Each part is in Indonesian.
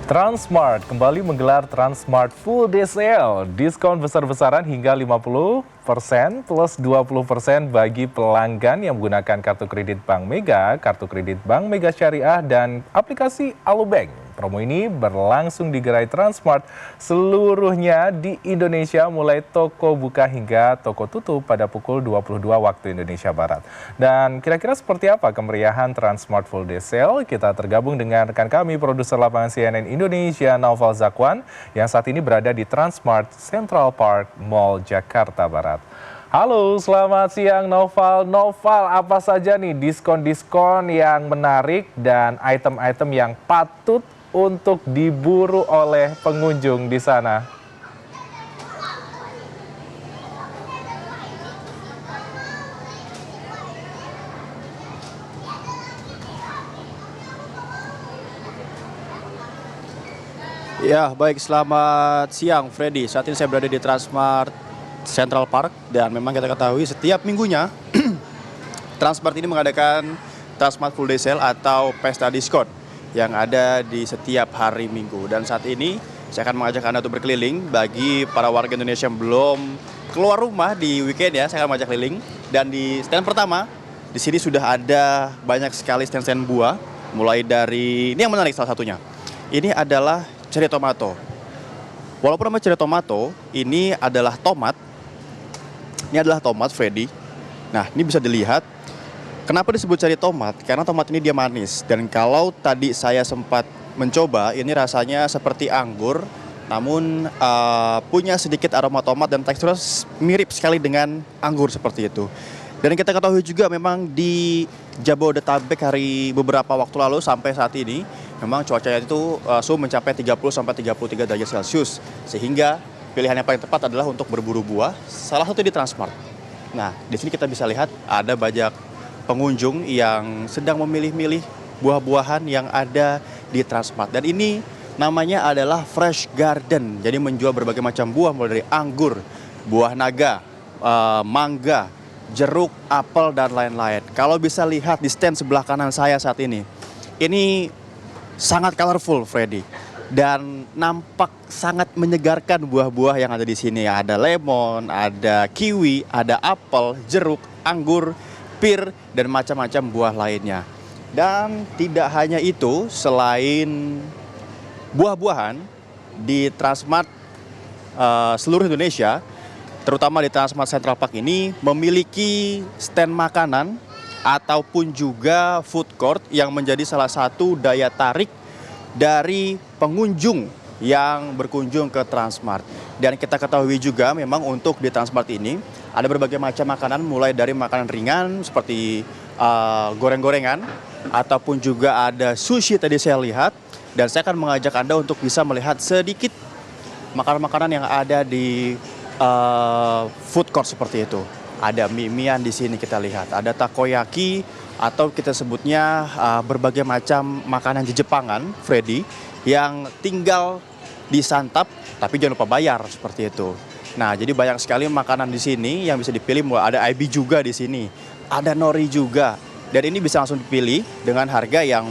Transmart kembali menggelar Transmart Full Day Sale. Diskon besar-besaran hingga 50% plus 20% bagi pelanggan yang menggunakan kartu kredit Bank Mega, kartu kredit Bank Mega Syariah, dan aplikasi Alobank. Promo ini berlangsung di gerai Transmart seluruhnya di Indonesia mulai toko buka hingga toko tutup pada pukul 22 waktu Indonesia Barat. Dan kira-kira seperti apa kemeriahan Transmart Full Day Sale? Kita tergabung dengan rekan kami, produser lapangan CNN Indonesia, Naufal Zakwan, yang saat ini berada di Transmart Central Park Mall, Jakarta Barat. Halo, selamat siang Naufal. Naufal, apa saja nih diskon-diskon yang menarik dan item-item yang patut untuk diburu oleh pengunjung di sana? Ya, baik. Selamat siang, Freddy. Saat ini saya berada di Transmart Central Park dan memang kita ketahui setiap minggunya Transmart ini mengadakan Transmart Full Day Sale atau pesta diskon yang ada di setiap hari Minggu. Dan saat ini saya akan mengajak Anda untuk berkeliling bagi para warga Indonesia yang belum keluar rumah di weekend ya. Saya akan mengajak keliling dan di stand pertama di sini sudah ada banyak sekali stand-stand buah, mulai dari ini yang menarik salah satunya. Ini adalah cherry tomato. Walaupun nama cherry tomato, ini adalah tomat. Ini adalah tomat, Freddy. Nah, ini bisa dilihat. Kenapa disebut cherry tomat? Karena tomat ini dia manis. Dan kalau tadi saya sempat mencoba, ini rasanya seperti anggur, namun punya sedikit aroma tomat dan teksturnya mirip sekali dengan anggur seperti itu. Dan kita ketahui juga memang di Jabodetabek beberapa waktu lalu sampai saat ini, memang cuacanya itu suhu mencapai 30-33 derajat Celcius. Sehingga pilihan yang paling tepat adalah untuk berburu buah, salah satu di Transmart. Nah, di sini kita bisa lihat ada banyak pengunjung yang sedang memilih-milih buah-buahan yang ada di Transmart. Dan ini namanya adalah Fresh Garden. Jadi menjual berbagai macam buah mulai dari anggur, buah naga, mangga, jeruk, apel, dan lain-lain. Kalau bisa lihat di stand sebelah kanan saya saat ini sangat colorful, Freddy. Dan nampak sangat menyegarkan buah-buah yang ada di sini. Ada lemon, ada kiwi, ada apel, jeruk, anggur, pir, dan macam-macam buah lainnya. Dan tidak hanya itu, selain buah-buahan di Transmart seluruh Indonesia, terutama di Transmart Central Park ini memiliki stand makanan ataupun juga food court yang menjadi salah satu daya tarik dari pengunjung yang berkunjung ke Transmart. Dan kita ketahui juga memang untuk di Transmart ini ada berbagai macam makanan, mulai dari makanan ringan seperti goreng-gorengan, ataupun juga ada sushi tadi saya lihat. Dan saya akan mengajak Anda untuk bisa melihat sedikit makanan-makanan yang ada di food court seperti itu. Ada mie-mian di sini kita lihat, ada takoyaki atau kita sebutnya berbagai macam makanan Jepangan, Freddy, yang tinggal disantap tapi jangan lupa bayar seperti itu. Nah, jadi banyak sekali makanan di sini yang bisa dipilih. Ada ebi juga di sini, ada nori juga, dan ini bisa langsung dipilih dengan harga yang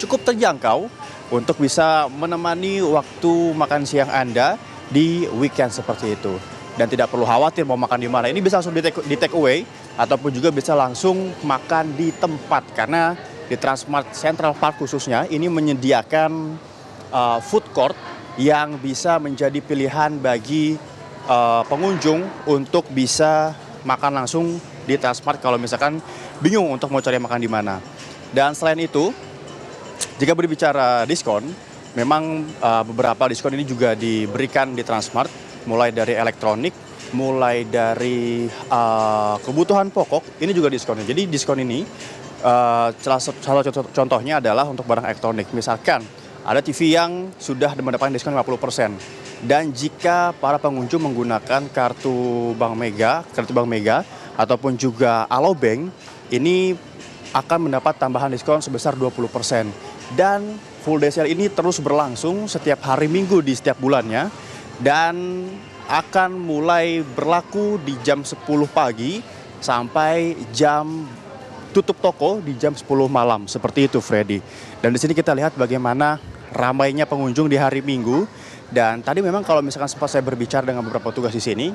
cukup terjangkau untuk bisa menemani waktu makan siang Anda di weekend seperti itu. Dan tidak perlu khawatir mau makan di mana. Ini bisa langsung di take away ataupun juga bisa langsung makan di tempat. Karena di Transmart Central Park khususnya ini menyediakan food court yang bisa menjadi pilihan bagi pengunjung untuk bisa makan langsung di Transmart kalau misalkan bingung untuk mau cari makan di mana. Dan selain itu, jika berbicara diskon, memang beberapa diskon ini juga diberikan di Transmart, mulai dari elektronik, mulai dari kebutuhan pokok, ini juga diskonnya. Jadi diskon ini salah satu contohnya adalah untuk barang elektronik. Misalkan ada TV yang sudah mendapatkan diskon 50%. Dan jika para pengunjung menggunakan kartu Bank Mega ataupun juga Alobank, ini akan mendapat tambahan diskon sebesar 20%. Dan full day sale ini terus berlangsung setiap hari Minggu di setiap bulannya dan akan mulai berlaku di jam 10 pagi sampai jam tutup toko di jam 10 malam. Seperti itu, Freddy. Dan di sini kita lihat bagaimana ramainya pengunjung di hari Minggu. Dan tadi memang kalau misalkan sempat saya berbicara dengan beberapa petugas di sini,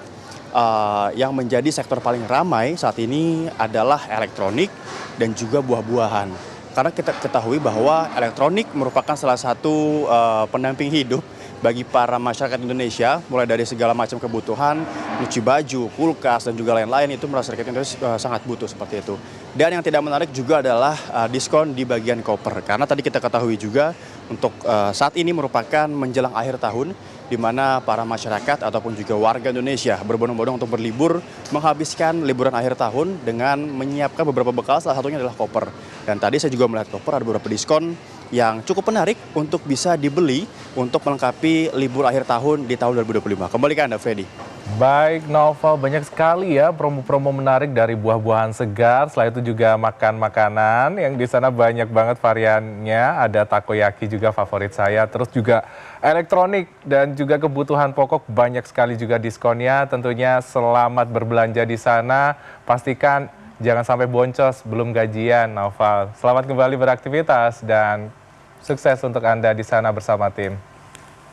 yang menjadi sektor paling ramai saat ini adalah elektronik dan juga buah-buahan. Karena kita ketahui bahwa elektronik merupakan salah satu pendamping hidup bagi para masyarakat Indonesia, mulai dari segala macam kebutuhan, nyuci baju, kulkas, dan juga lain-lain, itu masyarakat Indonesia sangat butuh seperti itu. Dan yang tidak menarik juga adalah diskon di bagian koper. Karena tadi kita ketahui juga untuk saat ini merupakan menjelang akhir tahun, di mana para masyarakat ataupun juga warga Indonesia berbondong-bondong untuk berlibur, menghabiskan liburan akhir tahun dengan menyiapkan beberapa bekal, salah satunya adalah koper. Dan tadi saya juga melihat koper ada beberapa diskon yang cukup menarik untuk bisa dibeli untuk melengkapi libur akhir tahun di tahun 2025. Kembali ke Anda, Freddy. Baik, Novel, banyak sekali ya promo-promo menarik dari buah-buahan segar. Selain itu juga makan makanan yang di sana banyak banget variannya. Ada takoyaki juga favorit saya. Terus juga elektronik dan juga kebutuhan pokok banyak sekali juga diskonnya. Tentunya selamat berbelanja di sana. Pastikan jangan sampai boncos belum gajian, Novel. Selamat kembali beraktivitas dan sukses untuk Anda di sana bersama tim.